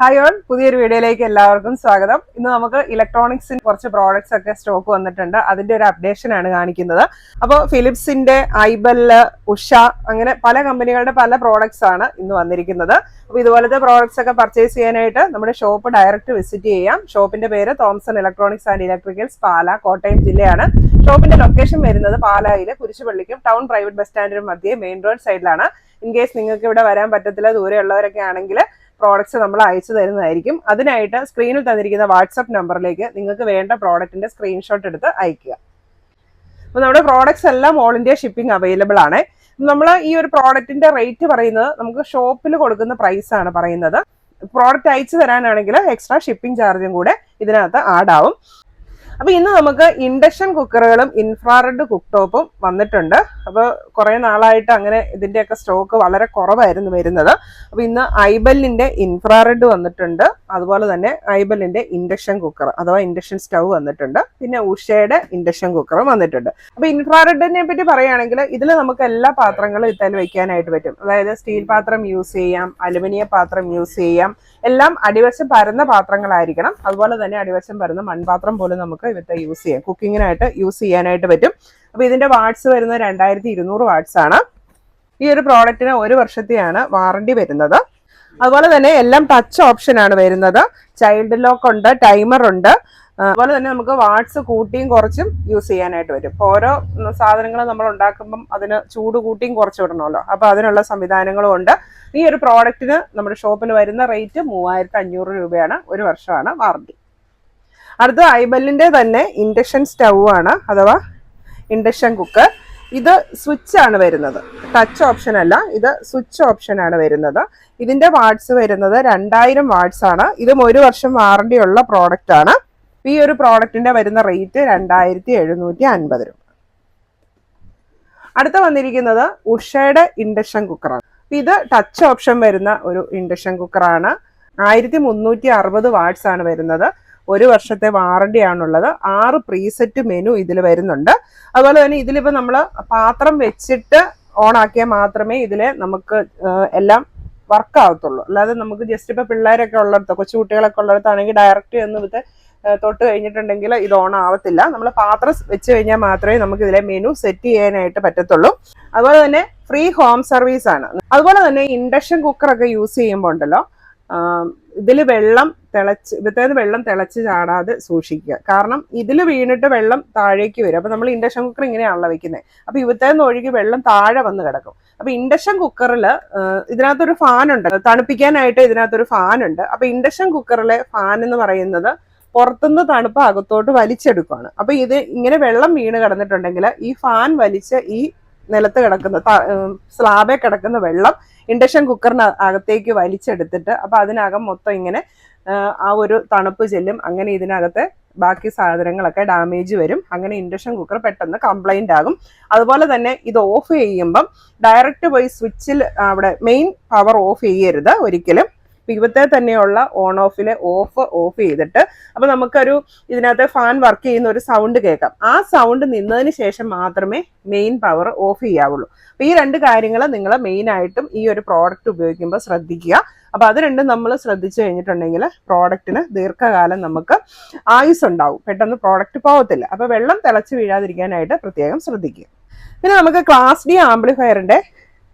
Hi all, പുതിയൊരു വീഡിയോയിലേക്ക് എല്ലാവർക്കും സ്വാഗതം. ഇന്ന് നമുക്ക് ഇലക്ട്രോണിക്സിന് കുറച്ച് പ്രോഡക്ട്സ് ഒക്കെ സ്റ്റോക്ക് വന്നിട്ടുണ്ട്. അതിന്റെ ഒരു അപ്ഡേഷൻ ആണ് കാണിക്കുന്നത്. അപ്പോൾ ഫിലിപ്സിന്റെ, ഐബെൽ, ഉഷ അങ്ങനെ പല കമ്പനികളുടെ പല പ്രോഡക്ട്സ് ആണ് ഇന്ന് വന്നിരിക്കുന്നത്. അപ്പോൾ ഇതുപോലത്തെ പ്രോഡക്ട്സ് ഒക്കെ പർച്ചേസ് ചെയ്യാനായിട്ട് നമ്മുടെ ഷോപ്പ് ഡയറക്റ്റ് വിസിറ്റ് ചെയ്യാം. ഷോപ്പിന്റെ പേര് തോംസൺ ഇലക്ട്രോണിക്സ് ആൻഡ് ഇലക്ട്രിക്കൽസ്, പാല, കോട്ടയം ജില്ലയാണ്. ഷോപ്പിന്റെ ലൊക്കേഷൻ വരുന്നത് പാലായിലെ കുരിശുപള്ളിക്കും ടൗൺ പ്രൈവറ്റ് ബസ് സ്റ്റാൻഡിനും മധ്യേ മെയിൻ റോഡ് സൈഡിലാണ്. ഇൻ കേസ് നിങ്ങൾക്ക് ഇവിടെ വരാൻ പറ്റത്തില്ല, ദൂരെയുള്ളവരൊക്കെ ആണെങ്കിൽ പ്രോഡക്ട്സ് നമ്മൾ അയച്ചു തരുന്നതായിരിക്കും. അതിനായിട്ട് സ്ക്രീനിൽ തന്നിരിക്കുന്ന വാട്സപ്പ് നമ്പറിലേക്ക് നിങ്ങൾക്ക് വേണ്ട പ്രോഡക്റ്റിന്റെ സ്ക്രീൻഷോട്ട് എടുത്ത് അയക്കുക. അപ്പോൾ നമ്മുടെ പ്രോഡക്ട്സ് എല്ലാം ഓൾ ഇന്ത്യ ഷിപ്പിംഗ് അവൈലബിൾ ആണ്. നമ്മൾ ഈ ഒരു പ്രോഡക്റ്റിന്റെ റേറ്റ് പറയുന്നത് നമുക്ക് ഷോപ്പിൽ കൊടുക്കുന്ന പ്രൈസ് ആണ് പറയുന്നത്. പ്രോഡക്റ്റ് അയച്ചു തരാനാണെങ്കിൽ എക്സ്ട്രാ ഷിപ്പിംഗ് ചാർജും കൂടെ ഇതിനകത്ത് ആഡ് ആവും. അപ്പൊ ഇന്ന് നമുക്ക് ഇൻഡക്ഷൻ കുക്കറുകളും ഇൻഫ്രാറെഡ് കുക്ക് ടോപ്പും വന്നിട്ടുണ്ട്. അപ്പോൾ കുറെ നാളായിട്ട് അങ്ങനെ ഇതിന്റെയൊക്കെ സ്റ്റോക്ക് വളരെ കുറവായിരുന്നു വരുന്നത്. അപ്പൊ ഇന്ന് ഐബെല്ലിന്റെ ഇൻഫ്രാറെഡ് വന്നിട്ടുണ്ട്. അതുപോലെ തന്നെ ഐബെല്ലിന്റെ ഇൻഡക്ഷൻ കുക്കർ അഥവാ ഇൻഡക്ഷൻ സ്റ്റൗ വന്നിട്ടുണ്ട്. പിന്നെ ഉഷയുടെ ഇൻഡക്ഷൻ കുക്കറും വന്നിട്ടുണ്ട്. അപ്പൊ ഇൻഫ്രാറെഡിനെ പറ്റി പറയുകയാണെങ്കിൽ ഇതിൽ നമുക്ക് എല്ലാ പാത്രങ്ങളും ഇത്തരം വെക്കാനായിട്ട് പറ്റും. അതായത് സ്റ്റീൽ പാത്രം യൂസ് ചെയ്യാം, അലുമിനിയം പാത്രം യൂസ് ചെയ്യാം. എല്ലാം അടിവശം പരന്ന പാത്രങ്ങളായിരിക്കണം. അതുപോലെ തന്നെ അടിവശം പരന്ന മൺപാത്രം പോലും നമുക്ക് ഇവത്തെ യൂസ് ചെയ്യാം, കുക്കിങ്ങിനായിട്ട് യൂസ് ചെയ്യാനായിട്ട് പറ്റും. അപ്പൊ ഇതിന്റെ വാട്ട്സ് വരുന്നത് 2200 വാട്ട്സ് ആണ്. ഈ ഒരു പ്രോഡക്റ്റിന് 1 വർഷത്തെയാണ് വാറണ്ടി വരുന്നത്. അതുപോലെ തന്നെ എല്ലാം ടച്ച് ഓപ്ഷൻ ആണ് വരുന്നത്. ചൈൽഡ് ലോക്ക് ഉണ്ട്, ടൈമർ ഉണ്ട്. അതുപോലെ തന്നെ നമുക്ക് വാട്ട്സ് കൂട്ടിയും കുറച്ചും യൂസ് ചെയ്യാനായിട്ട് വരും. ഇപ്പോൾ ഓരോ സാധനങ്ങൾ നമ്മൾ ഉണ്ടാക്കുമ്പം അതിന് ചൂട് കൂട്ടിയും കുറച്ച് വിടണമല്ലോ. അപ്പൊ അതിനുള്ള സംവിധാനങ്ങളും ഉണ്ട്. ഈ ഒരു പ്രോഡക്റ്റിന് നമ്മുടെ ഷോപ്പിൽ വരുന്ന റേറ്റ് 3500 രൂപയാണ്. 1 വർഷമാണ് വാറണ്ടി. അടുത്ത ഐബെല്ലിന്റെ തന്നെ ഇൻഡക്ഷൻ സ്റ്റൗ ആണ് അഥവാ ഇൻഡക്ഷൻ കുക്കർ. ഇത് സ്വിച്ച് ആണ് വരുന്നത്, ടച്ച് ഓപ്ഷൻ അല്ല, ഇത് സ്വിച്ച് ഓപ്ഷൻ ആണ് വരുന്നത്. ഇതിന്റെ വാട്ട്സ് വരുന്നത് 2000 വാട്ട്സ് ആണ്. ഇതും 1 വർഷം വാറണ്ടി ഉള്ള പ്രോഡക്റ്റ് ആണ്. ഈ ഒരു പ്രോഡക്റ്റിന്റെ വരുന്ന റേറ്റ് 2750 രൂപ. അടുത്ത വന്നിരിക്കുന്നത് ഉഷയുടെ ഇൻഡക്ഷൻ കുക്കറാണ്. ഇത് ടച്ച് ഓപ്ഷൻ വരുന്ന ഒരു ഇൻഡക്ഷൻ കുക്കറാണ്. 1360 വാട്ട്സ് ആണ് വരുന്നത്. 1 വർഷത്തെ വാറണ്ടി ആണുള്ളത്. 6 പ്രീസെറ്റ് മെനു ഇതിൽ വരുന്നുണ്ട്. അതുപോലെ തന്നെ ഇതിലിപ്പോൾ നമ്മൾ പാത്രം വെച്ചിട്ട് ഓൺ ആക്കിയാൽ മാത്രമേ ഇതിൽ നമുക്ക് എല്ലാം വർക്ക് ആവത്തുള്ളൂ. അല്ലാതെ നമുക്ക് ജസ്റ്റ് ഇപ്പൊ പിള്ളേരൊക്കെ ഉള്ളിടത്ത്, കൊച്ചുകുട്ടികളൊക്കെ ഉള്ളിടത്താണെങ്കിൽ ഡയറക്റ്റ് ഒന്ന് ഇത് തൊട്ട് കഴിഞ്ഞിട്ടുണ്ടെങ്കിൽ ഇത് ഓൺ ആവത്തില്ല. നമ്മൾ പാത്രം വെച്ച് കഴിഞ്ഞാൽ മാത്രമേ നമുക്ക് ഇതിലെ മെനു സെറ്റ് ചെയ്യാനായിട്ട് പറ്റത്തുള്ളൂ. അതുപോലെ തന്നെ ഫ്രീ ഹോം സർവീസ് ആണ്. അതുപോലെ തന്നെ ഇൻഡക്ഷൻ കുക്കറൊക്കെ യൂസ് ചെയ്യുമ്പോൾ ഉണ്ടല്ലോ, ഇതിൽ വെള്ളം തിളച്ച് ചാടാതെ സൂക്ഷിക്കുക. കാരണം ഇതിൽ വീണിട്ട് വെള്ളം താഴേക്ക് വരും. അപ്പൊ നമ്മൾ ഇൻഡക്ഷൻ കുക്കർ ഇങ്ങനെയാണല്ലോ വെക്കുന്നത്. അപ്പൊ ഇവത്തേന്ന് ഒഴുകി വെള്ളം താഴെ വന്ന് കിടക്കും. അപ്പൊ ഇൻഡക്ഷൻ കുക്കറിൽ ഇതിനകത്തൊരു ഫാൻ ഉണ്ട്, തണുപ്പിക്കാനായിട്ട് ഇതിനകത്തൊരു ഫാൻ ഉണ്ട്. അപ്പൊ ഇൻഡക്ഷൻ കുക്കറിലെ ഫാൻ എന്ന് പറയുന്നത് പുറത്തുനിന്ന് തണുപ്പ് അകത്തോട്ട് വലിച്ചെടുക്കുകയാണ്. അപ്പൊ ഇത് ഇങ്ങനെ വെള്ളം വീണ് കിടന്നിട്ടുണ്ടെങ്കിൽ ഈ ഫാൻ വലിച്ച് ഈ നിലത്ത് കിടക്കുന്ന സ്ലാബിൽ കിടക്കുന്ന വെള്ളം ഇൻഡക്ഷൻ കുക്കറിന് അകത്തേക്ക് വലിച്ചെടുത്തിട്ട് അപ്പൊ അതിനകം മൊത്തം ഇങ്ങനെ ആ ഒരു തണുപ്പ് ചെല്ലും. അങ്ങനെ ഇതിനകത്തെ ബാക്കി സാധനങ്ങളൊക്കെ ഡാമേജ് വരും. അങ്ങനെ ഇൻഡക്ഷൻ കുക്കർ പെട്ടെന്ന് കംപ്ലൈന്റ് ആകും. അതുപോലെ തന്നെ ഇത് ഓഫ് ചെയ്യുമ്പം ഡയറക്റ്റ് പോയി സ്വിച്ചിൽ അവിടെ മെയിൻ പവർ ഓഫ് ചെയ്യരുത് ഒരിക്കലും. ഇവത്തെ തന്നെയുള്ള ഓൺ ഓഫിലെ ഓഫ് ചെയ്തിട്ട് അപ്പൊ നമുക്കൊരു ഇതിനകത്ത് ഫാൻ വർക്ക് ചെയ്യുന്ന ഒരു സൗണ്ട് കേൾക്കാം. ആ സൗണ്ട് നിന്നതിന് ശേഷം മാത്രമേ മെയിൻ പവർ ഓഫ് ചെയ്യാവുള്ളൂ. അപ്പൊ ഈ 2 കാര്യങ്ങൾ നിങ്ങൾ മെയിൻ ആയിട്ടും ഈ ഒരു പ്രോഡക്റ്റ് ഉപയോഗിക്കുമ്പോൾ ശ്രദ്ധിക്കുക. അപ്പൊ അത് രണ്ടും നമ്മൾ ശ്രദ്ധിച്ചു കഴിഞ്ഞിട്ടുണ്ടെങ്കിൽ പ്രോഡക്റ്റിന് ദീർഘകാലം നമുക്ക് ആയുസ് ഉണ്ടാവും, പെട്ടെന്ന് പ്രോഡക്റ്റ് പോകത്തില്ല. അപ്പൊ വെള്ളം തിളച്ച് വീഴാതിരിക്കാനായിട്ട് പ്രത്യേകം ശ്രദ്ധിക്കുക. പിന്നെ നമുക്ക് ക്ലാസ് ഡി ആംപ്ലിഫയറിന്റെ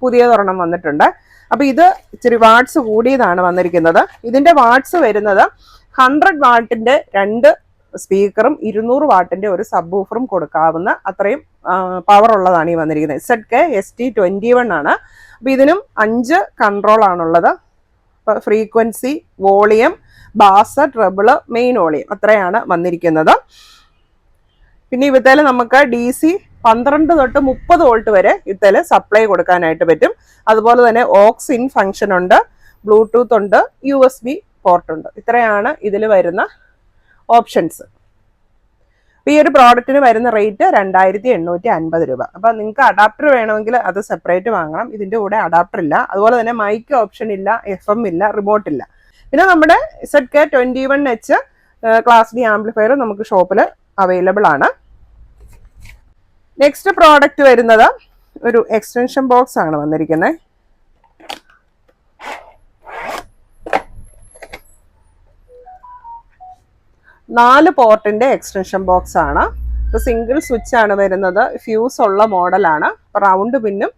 പുതിയതൊരെണ്ണം വന്നിട്ടുണ്ട്. അപ്പൊ ഇത് ഇച്ചിരി വാട്ട്സ് കൂടിയതാണ് വന്നിരിക്കുന്നത്. ഇതിന്റെ വാട്ട്സ് വരുന്നത് 100 വാട്ടിന്റെ 2 സ്പീക്കറും 200 വാട്ടിന്റെ ഒരു സബ് വൂഫറും കൊടുക്കാവുന്ന അത്രയും പവർ ഉള്ളതാണ് ഈ വന്നിരിക്കുന്നത്. ZK-ST21 ആണ്. അപ്പൊ ഇതിനും 5 കൺട്രോൾ ആണുള്ളത്. Frequency, volume, bass, treble, main volume അത്രയാണ് വന്നിരിക്കുന്നത്. പിന്നെ ഇവത്തേല് നമുക്ക് DC 12 തൊട്ട് 30 വോൾട്ട് വരെ ഇത്തല് സപ്ലൈ കൊടുക്കാനായിട്ട് പറ്റും. അതുപോലെ തന്നെ ഓക്സ് ഇൻ ഫംഗ്ഷൻ ഉണ്ട്, ബ്ലൂടൂത്ത് ഉണ്ട്, USB പോർട്ട് ഉണ്ട്. ഇത്രയാണ് ഇതിൽ വരുന്ന ഓപ്ഷൻസ്. ഈ ഒരു പ്രോഡക്റ്റിന് വരുന്ന റേറ്റ് 2850 രൂപ. അപ്പൊ നിങ്ങൾക്ക് അഡാപ്റ്റർ വേണമെങ്കിൽ അത് സെപ്പറേറ്റ് വാങ്ങണം. ഇതിന്റെ കൂടെ അഡാപ്റ്റർ ഇല്ല. അതുപോലെ തന്നെ മൈക്ക് ഓപ്ഷൻ ഇല്ല, FM ഇല്ല, റിമോട്ട് ഇല്ല. പിന്നെ നമ്മുടെ ZK-21H ക്ലാസ് ഡി ആംപ്ലിഫയർ നമുക്ക് ഷോപ്പിൽ അവൈലബിൾ ആണ്. നെക്സ്റ്റ് പ്രോഡക്റ്റ് വരുന്നത് ഒരു എക്സ്റ്റൻഷൻ ബോക്സ് ആണ് വന്നിരിക്കുന്നത്. 4 പോർട്ടിന്റെ എക്സ്റ്റൻഷൻ ബോക്സ് ആണ്. ഇപ്പോൾ സിംഗിൾ സ്വിച്ച് ആണ് വരുന്നത്. ഫ്യൂസ് ഉള്ള മോഡലാണ്. റൗണ്ട് പിന്നും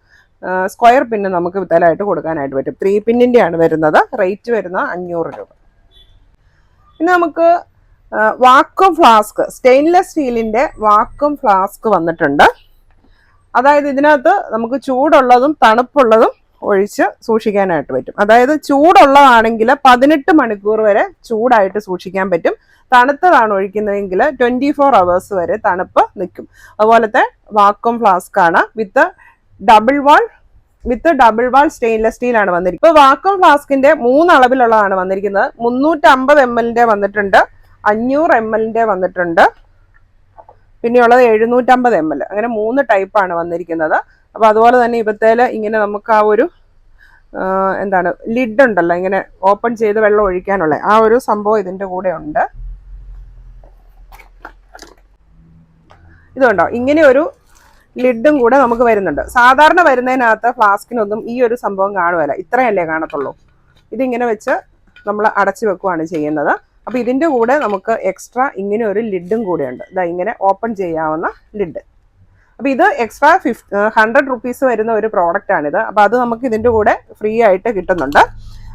സ്ക്വയർ പിന്നും നമുക്ക് വിത്തലായിട്ട് കൊടുക്കാനായിട്ട് പറ്റും. 3 പിന്നിന്റെ ആണ് വരുന്നത്. റേറ്റ് വരുന്നത് 500 രൂപ. പിന്നെ നമുക്ക് വാക്വം ഫ്ലാസ്ക്, സ്റ്റെയിൻലെസ് സ്റ്റീലിന്റെ വാക്വം ഫ്ലാസ്ക് വന്നിട്ടുണ്ട്. അതായത് ഇതിനകത്ത് നമുക്ക് ചൂടുള്ളതും തണുപ്പുള്ളതും ഒഴിച്ച് സൂക്ഷിക്കാനായിട്ട് പറ്റും. അതായത് ചൂടുള്ളതാണെങ്കിൽ 18 മണിക്കൂർ വരെ ചൂടായിട്ട് സൂക്ഷിക്കാൻ പറ്റും. തണുത്തതാണ് ഒഴിക്കുന്നതെങ്കിൽ 24 hours വരെ തണുപ്പ് നിൽക്കും. അതുപോലത്തെ വാക്വം ഫ്ലാസ്ക് ആണ്. With double wall stainless steel ആണ് വന്നിരിക്കുന്നത്. ഇപ്പോൾ വാക്വം ഫ്ലാസ്കിന്റെ 3 അളവിലുള്ളതാണ് വന്നിരിക്കുന്നത്. 350 ml വന്നിട്ടുണ്ട്, 500 ml വന്നിട്ടുണ്ട്, പിന്നെയുള്ളത് 750 ml. അങ്ങനെ 3 ടൈപ്പാണ് വന്നിരിക്കുന്നത്. അപ്പൊ അതുപോലെ തന്നെ ഇവത്തേല് ഇങ്ങനെ നമുക്ക് ആ ഒരു എന്താണ് ലിഡ് ഉണ്ടല്ലോ, ഇങ്ങനെ ഓപ്പൺ ചെയ്ത് വെള്ളം ഒഴിക്കാനുള്ള ആ ഒരു സംഭവം ഇതിന്റെ കൂടെ ഉണ്ട്. ഇതുണ്ടോ, ഇങ്ങനെ ഒരു ലിഡും കൂടെ നമുക്ക് വരുന്നുണ്ട്. സാധാരണ വരുന്നതിനകത്ത് ഫ്ലാസ്കിനൊന്നും ഈ ഒരു സംഭവം കാണുമല്ല, ഇത്രയല്ലേ കാണത്തുള്ളൂ. ഇതിങ്ങനെ വെച്ച് നമ്മൾ അടച്ചു വെക്കുകയാണ് ചെയ്യുന്നത്. അപ്പൊ ഇതിന്റെ കൂടെ നമുക്ക് എക്സ്ട്രാ ഇങ്ങനെ ഒരു ലിഡും കൂടെ ഉണ്ട്. ഇതാ ഇങ്ങനെ ഓപ്പൺ ചെയ്യാവുന്ന ലിഡ്. അപ്പൊ ഇത് എക്സ്ട്രാ 100 rupees വരുന്ന ഒരു പ്രോഡക്റ്റ് ആണിത്. അപ്പൊ അത് നമുക്ക് ഇതിന്റെ കൂടെ ഫ്രീ ആയിട്ട് കിട്ടുന്നുണ്ട്.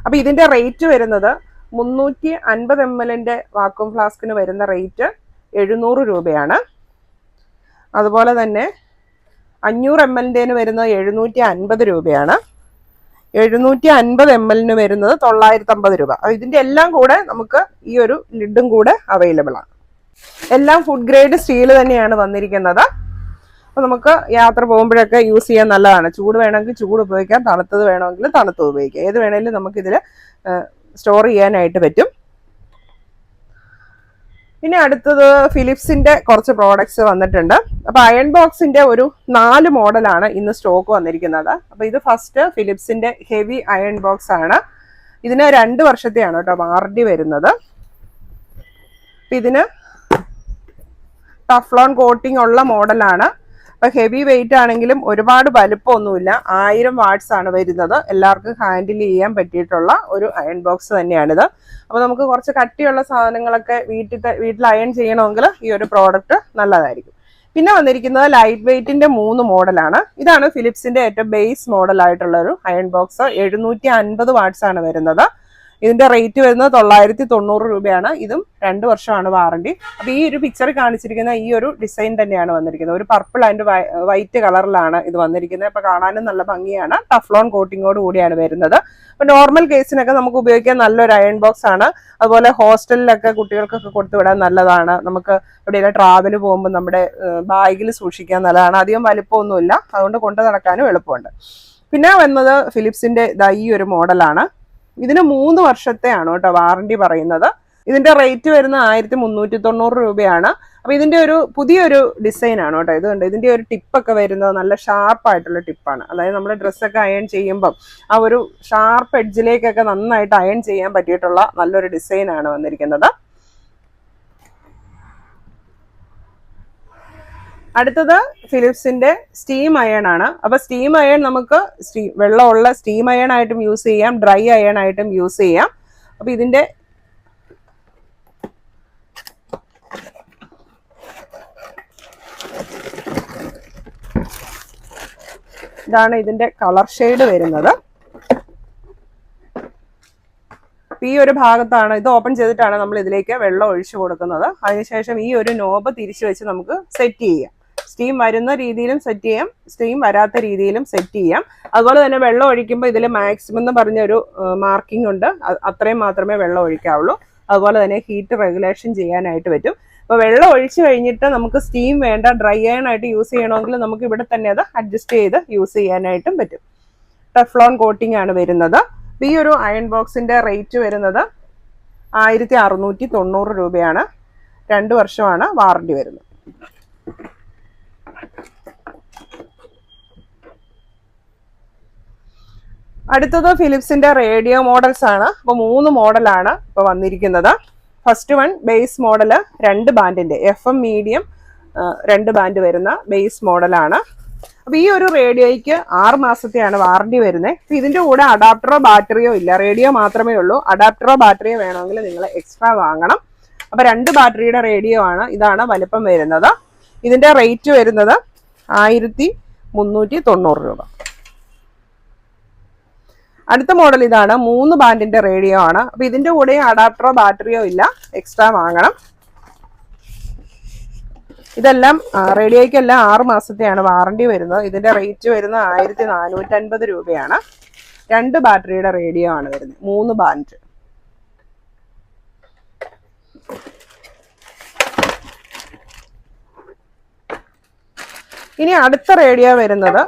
അപ്പൊ ഇതിന്റെ റേറ്റ് വരുന്നത് 350 ml വാക്വം ഫ്ലാസ്കിന് വരുന്ന റേറ്റ് 700 രൂപയാണ്. അതുപോലെ തന്നെ 500 ml വരുന്നത് 750 രൂപയാണ്. 750 ml വരുന്നത് 950 രൂപ. ഇതിന്റെ എല്ലാം കൂടെ നമുക്ക് ഈ ഒരു ലിഡും കൂടെ അവൈലബിൾ ആണ്. എല്ലാം ഫുഡ് ഗ്രേഡ് സ്റ്റീൽ തന്നെയാണ് വന്നിരിക്കുന്നത്. അപ്പൊ നമുക്ക് യാത്ര പോകുമ്പോഴൊക്കെ യൂസ് ചെയ്യാൻ നല്ലതാണ്. ചൂട് വേണമെങ്കിൽ ചൂട് ഉപയോഗിക്കാം, തണുത്തത് വേണമെങ്കിൽ തണുത്തത് ഉപയോഗിക്കാം. ഏത് വേണമെങ്കിലും നമുക്കിതിൽ സ്റ്റോർ ചെയ്യാനായിട്ട് പറ്റും. പിന്നെ അടുത്തത് ഫിലിപ്സിന്റെ കുറച്ച് പ്രോഡക്ട്സ് വന്നിട്ടുണ്ട്. അപ്പൊ അയൺ ബോക്സിന്റെ ഒരു 4 മോഡലാണ് ഇന്ന് സ്റ്റോക്ക് വന്നിരിക്കുന്നത്. അപ്പൊ ഇത് ഫസ്റ്റ് ഫിലിപ്സിന്റെ ഹെവി അയൺ ബോക്സ് ആണ്. ഇതിന് 2 വർഷത്തെയാണ് കേട്ടോ വാറണ്ടി വരുന്നത്. ഇതിന് ടഫ്ലോൺ കോട്ടിംഗ് ഉള്ള മോഡലാണ്. അപ്പൊ ഹെവി വെയിറ്റ് ആണെങ്കിലും ഒരുപാട് വലുപ്പമൊന്നുമില്ല. 1000 watts ആണ് വരുന്നത്. എല്ലാവർക്കും ഹാൻഡിൽ ചെയ്യാൻ പറ്റിയിട്ടുള്ള ഒരു അയൺ ബോക്സ് തന്നെയാണിത്. അപ്പൊ നമുക്ക് കുറച്ച് കട്ടിയുള്ള സാധനങ്ങളൊക്കെ വീട്ടിൽ അയൺ ചെയ്യണമെങ്കിൽ ഈ ഒരു പ്രോഡക്റ്റ് നല്ലതായിരിക്കും. പിന്നെ വന്നിരിക്കുന്നത് ലൈറ്റ് വെയിറ്റിന്റെ 3 മോഡലാണ്. ഇതാണ് ഫിലിപ്സിന്റെ ഏറ്റവും ബേസ് മോഡൽ ആയിട്ടുള്ള ഒരു അയൺ ബോക്സ്. 750 watts ആണ് വരുന്നത്. ഇതിന്റെ റേറ്റ് വരുന്നത് 990 രൂപയാണ്. ഇതും 2 വർഷമാണ് വാറണ്ടി. അപ്പൊ ഈ ഒരു പിക്ചറിൽ കാണിച്ചിരിക്കുന്ന ഈ ഒരു ഡിസൈൻ തന്നെയാണ് വന്നിരിക്കുന്നത്. ഒരു പർപ്പിൾ ആൻഡ് വൈറ്റ് കളറിലാണ് ഇത് വന്നിരിക്കുന്നത്. അപ്പൊ കാണാനും നല്ല ഭംഗിയാണ്. ടഫ്ലോൺ കോട്ടിങ്ങോട് കൂടിയാണ് വരുന്നത്. അപ്പൊ നോർമൽ കേസിനൊക്കെ നമുക്ക് ഉപയോഗിക്കാൻ നല്ലൊരു അയൺ ബോക്സ് ആണ്. അതുപോലെ ഹോസ്റ്റലിലൊക്കെ കുട്ടികൾക്കൊക്കെ കൊടുത്തുവിടാൻ നല്ലതാണ്. നമുക്ക് എവിടെയെങ്കിലും ട്രാവൽ പോകുമ്പോൾ നമ്മുടെ ബാഗിൽ സൂക്ഷിക്കാൻ നല്ലതാണ്. അധികം വലിപ്പമൊന്നുമില്ല, അതുകൊണ്ട് കൊണ്ടു നടക്കാനും എളുപ്പമുണ്ട്. പിന്നെ വന്നത് ഫിലിപ്സിന്റെ ഈ ഒരു മോഡലാണ്. ഇതിന് 3 വർഷത്തെയാണ് കേട്ടോ വാറണ്ടി പറയുന്നത്. ഇതിന്റെ റേറ്റ് വരുന്ന 1390 രൂപയാണ്. അപ്പൊ ഇതിന്റെ ഒരു പുതിയൊരു ഡിസൈൻ ആണ് കേട്ടോ. ഇതുണ്ട്, ഇതിന്റെ ഒരു ടിപ്പൊക്കെ വരുന്നത് നല്ല ഷാർപ്പായിട്ടുള്ള ടിപ്പാണ്. അതായത് നമ്മൾ ഡ്രസ്സൊക്കെ അയൺ ചെയ്യുമ്പം ആ ഒരു ഷാർപ്പ് എഡ്ജിലേക്കൊക്കെ നന്നായിട്ട് അയൺ ചെയ്യാൻ പറ്റിയിട്ടുള്ള നല്ലൊരു ഡിസൈൻ ആണ് വന്നിരിക്കുന്നത്. അടുത്തത് ഫിലിപ്സിന്റെ സ്റ്റീം അയൺ ആണ്. അപ്പൊ സ്റ്റീം അയൺ നമുക്ക് വെള്ളമുള്ള സ്റ്റീം അയൺ ആയിട്ടും യൂസ് ചെയ്യാം, ഡ്രൈ അയൺ ആയിട്ടും യൂസ് ചെയ്യാം. അപ്പൊ ഇതിന്റെ ഇതാണ് ഇതിന്റെ കളർ ഷെയ്ഡ് വരുന്നത്. ഈ ഒരു ഭാഗത്താണ് ഇത് ഓപ്പൺ ചെയ്തിട്ടാണ് നമ്മൾ ഇതിലേക്ക് വെള്ളം ഒഴിച്ചു കൊടുക്കുന്നത്. അതിനുശേഷം ഈ ഒരു നോബ് തിരിച്ചു വെച്ച് നമുക്ക് സെറ്റ് ചെയ്യാം. സ്റ്റീം വരുന്ന രീതിയിലും സെറ്റ് ചെയ്യാം, സ്റ്റീം വരാത്ത രീതിയിലും സെറ്റ് ചെയ്യാം. അതുപോലെ തന്നെ വെള്ളം ഒഴിക്കുമ്പോൾ ഇതിൽ മാക്സിമം എന്ന് പറഞ്ഞൊരു മാർക്കിംഗ് ഉണ്ട്. അത്രയും മാത്രമേ വെള്ളം ഒഴിക്കാവുള്ളൂ. അതുപോലെ തന്നെ ഹീറ്റ് റെഗുലേഷൻ ചെയ്യാനായിട്ട് പറ്റും. അപ്പോൾ വെള്ളം ഒഴിച്ചു കഴിഞ്ഞിട്ട് നമുക്ക് സ്റ്റീം വേണ്ട, ഡ്രൈ അയൺ ആയിട്ട് യൂസ് ചെയ്യണമെങ്കിൽ നമുക്ക് ഇവിടെ തന്നെ അത് അഡ്ജസ്റ്റ് ചെയ്ത് യൂസ് ചെയ്യാനായിട്ടും പറ്റും. ടെഫ്ലോൺ കോട്ടിംഗ് ആണ് വരുന്നത്. ഈ ഒരു അയൺ ബോക്സിന്റെ റേറ്റ് വരുന്നത് 1690 രൂപയാണ്. 2 വർഷമാണ് വാറണ്ടി വരുന്നത്. അടുത്തത് ഫിലിപ്സിന്റെ റേഡിയോ മോഡൽസ് ആണ്. അപ്പോൾ 3 മോഡലാണ് ഇപ്പോൾ വന്നിരിക്കുന്നത്. First one base model 2 ബാൻഡിന്റെ FM medium 2 band വരുന്ന ബേസ് മോഡലാണ്. അപ്പൊ ഈ ഒരു റേഡിയോയ്ക്ക് 6 മാസത്തെയാണ് വാറണ്ടി വരുന്നത്. അപ്പൊ ഇതിന്റെ കൂടെ അഡാപ്റ്ററോ ബാറ്ററിയോ ഇല്ല, റേഡിയോ മാത്രമേ ഉള്ളൂ. അഡാപ്റ്ററോ ബാറ്ററിയോ വേണമെങ്കിൽ നിങ്ങൾ എക്സ്ട്രാ വാങ്ങണം. അപ്പോൾ 2 ബാറ്ററിയുടെ റേഡിയോ ആണ്. ഇതാണ് വലിപ്പം വരുന്നത്. ഇതിന്റെ റേറ്റ് വരുന്നത് 1390 രൂപ. അടുത്ത മോഡൽ ഇതാണ്. 3 ബാൻഡിന്റെ റേഡിയോ ആണ്. അപ്പൊ ഇതിന്റെ കൂടെ അഡാപ്റ്ററോ ബാറ്ററിയോ ഇല്ല, എക്സ്ട്രാ വാങ്ങണം. ഇതെല്ലാം റേഡിയോയ്ക്കെല്ലാം 6 മാസത്തെയാണ് വാറണ്ടി വരുന്നത്. ഇതിന്റെ റേറ്റ് വരുന്നത് 1450 രൂപയാണ്. 2 ബാറ്ററിയുടെ റേഡിയോ ആണ് വരുന്നത്, 3 ബാൻഡ്. ഇനി അടുത്ത റേഡിയോ വരുന്നത്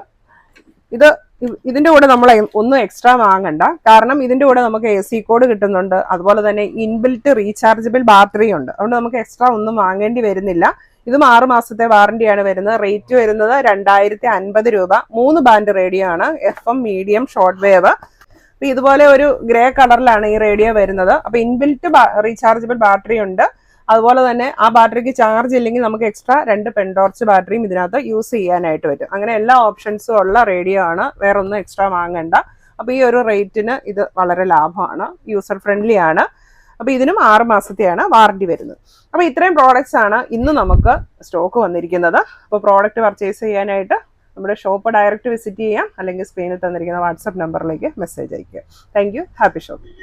ഇതിന്റെ കൂടെ നമ്മൾ ഒന്നും എക്സ്ട്രാ വാങ്ങണ്ട. കാരണം ഇതിന്റെ കൂടെ നമുക്ക് AC കോഡ് കിട്ടുന്നുണ്ട്. അതുപോലെ തന്നെ ഇൻബിൽറ്റ് റീചാർജബിൾ ബാറ്ററി ഉണ്ട്. അതുകൊണ്ട് നമുക്ക് എക്സ്ട്രാ ഒന്നും വാങ്ങേണ്ടി വരുന്നില്ല. ഇതും 6 മാസത്തെ വാറണ്ടിയാണ് വരുന്നത്. റേറ്റ് വരുന്നത് 2050 രൂപ. 3 ബാൻഡ് റേഡിയോ ആണ്, FM, മീഡിയം, ഷോർട്ട് വേവ്. അപ്പൊ ഇതുപോലെ ഒരു ഗ്രേ കളറിലാണ് ഈ റേഡിയോ വരുന്നത്. അപ്പൊ ഇൻബിൽറ്റ് റീചാർജബിൾ ബാറ്ററി ഉണ്ട്. അതുപോലെ തന്നെ ആ ബാറ്ററിക്ക് ചാർജ് ഇല്ലെങ്കിൽ നമുക്ക് എക്സ്ട്രാ 2 പെൻടോർച്ച് ബാറ്ററിയും ഇതിനകത്ത് യൂസ് ചെയ്യാനായിട്ട് പറ്റും. അങ്ങനെ എല്ലാ ഓപ്ഷൻസും ഉള്ള റേഡിയോ ആണ്. വേറെ ഒന്നും എക്സ്ട്രാ വാങ്ങണ്ട. അപ്പോൾ ഈ ഒരു റേറ്റിന് ഇത് വളരെ ലാഭമാണ്, യൂസർ ഫ്രണ്ട്ലി ആണ്. അപ്പോൾ ഇതിനും 6 മാസത്തെയാണ് വാറണ്ടി വരുന്നത്. അപ്പോൾ ഇത്രയും പ്രോഡക്റ്റ്സ് ആണ് ഇന്ന് നമുക്ക് സ്റ്റോക്ക് വന്നിരിക്കുന്നത്. അപ്പോൾ പ്രോഡക്റ്റ് പർച്ചേസ് ചെയ്യാനായിട്ട് നമ്മുടെ ഷോപ്പ് ഡയറക്റ്റ് വിസിറ്റ് ചെയ്യാം, അല്ലെങ്കിൽ സ്ക്രീനിൽ തന്നിരിക്കുന്ന വാട്സപ്പ് നമ്പറിലേക്ക് മെസ്സേജ് അയയ്ക്കുക. Thank you. Happy shopping.